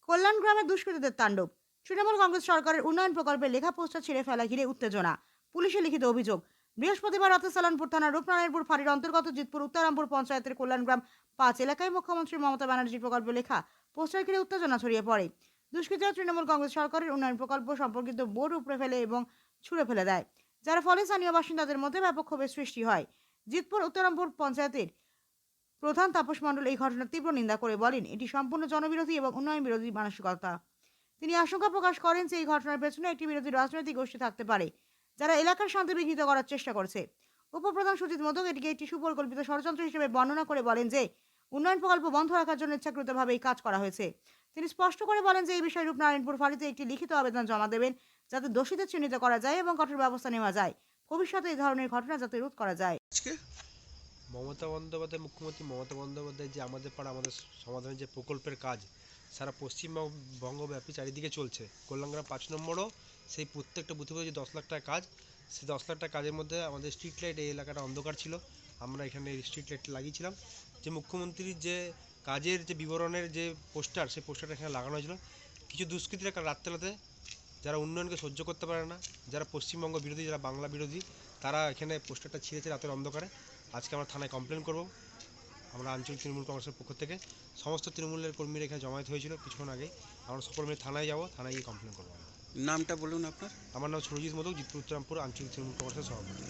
কল্যাণ গ্রামে দুষ্কৃতীদের তাণ্ডব। তৃণমূল কংগ্রেস সরকারের উন্নয়ন প্রকল্পের লেখা পোস্টার ছিঁড়ে ফেলা ঘিরে উত্তেজনা। পুলিশে লিখিত অভিযোগ। বৃহস্পতিবার রাতে সালানপুর থানার রূপনারায়ণপুর ফাঁড়ির অন্তর্গত জিতপুর উত্তরামপুর পঞ্চায়েতের কল্যাণগ্রাম 5 এলাকায় মুখ্যমন্ত্রী মমতা ব্যানার্জি প্রকল্প লেখা পোস্টার ঘিরে উত্তেজনা ছড়িয়ে পড়ে। দুষ্কৃতীরা তৃণমূল কংগ্রেস সরকারের উন্নয়ন প্রকল্প সম্পর্কিত বোর্ড উপড়ে ফেলে এবং ছুঁড়ে ফেলে দেয়, যার ফলে স্থানীয় বাসিন্দাদের মধ্যে ব্যাপক ক্ষোভের সৃষ্টি হয়। জিতপুর উত্তরামপুর পঞ্চায়েতের প্রধান তাপস মণ্ডল এই ঘটনার তীব্র নিন্দা করে বলেন, এটি সম্পূর্ণ জনবিরোধী এবং উন্নয়ন বিরোধী মানসিকতা। তিনি আশঙ্কা প্রকাশ করেন যে এই ঘটনার পেছনে একটি বিরোধী রাজনৈতিক গোষ্ঠী থাকতে পারে, যারা এলাকার শান্তি বিঘ্নিত করার চেষ্টা করছে। উপপ্রধান সুজিত মোদক এটিকে একটি সুপরিকল্পিত ষড়যন্ত্র হিসেবে বর্ণনা করে বলেন যে উন্নয়ন প্রকল্প বন্ধ রাখার জন্য ইচ্ছাকৃতভাবে এই কাজ করা হয়েছে। তিনি স্পষ্ট করে বলেন যে এই বিষয়ে রূপনারায়ণপুর ফাঁড়িতে একটি লিখিত আবেদন জমা দেবেন, যাতে দোষীদের চিহ্নিত করা যায় এবং কঠোর ব্যবস্থা নেওয়া যায়, ভবিষ্যতে এই ধরনের ঘটনা যাতে রোধ করা যায়। আজকে মমতা বন্দ্যোপাধ্যায়, মুখ্যমন্ত্রী মমতা বন্দ্যোপাধ্যায় যে আমাদের পাড়া আমাদের সমাধানের যে প্রকল্পের কাজ সারা পশ্চিমবঙ্গব্যাপী চারিদিকে চলছে। কল্যাণগ্রাম 5 নম্বরও সেই প্রত্যেকটা বুথে যে 10 লাখ টাকা কাজ, সেই 10 লাখ টাকা কাজের মধ্যে আমাদের স্ট্রিট লাইট, এই এলাকাটা অন্ধকার ছিল, আমরা এখানে স্ট্রিট লাইট লাগিয়েছিলাম। যে মুখ্যমন্ত্রীর যে কাজের যে বিবরণের যে পোস্টার, সেই পোস্টারটা এখানে লাগানো হয়েছিল। কিছু দুষ্কৃতীরা কাল রাত্রেলাতে, যারা উন্নয়নকে সহ্য করতে পারে না, যারা পশ্চিমবঙ্গ বিরোধী, যারা বাংলা বিরোধী, তারা এখানে পোস্টারটা ছিঁড়েছে রাতের অন্ধকারে। আজকে আমরা থানায় কমপ্লেন করব। আমরা আঞ্চলিক তৃণমূল কংগ্রেসের পক্ষ থেকে সমস্ত তৃণমূলের কর্মীরা এখানে জমায়েত হয়েছিল কিছুক্ষণ আগেই। আমরা সকল মিলে থানায় যাব, থানায় গিয়ে কমপ্লেন করবো। নামটা বলুন আপনার। আমার নাম সুরজিৎ মোদক, জিতপুর উত্তরামপুর আঞ্চলিক তৃণমূল কংগ্রেসের সভাপতি।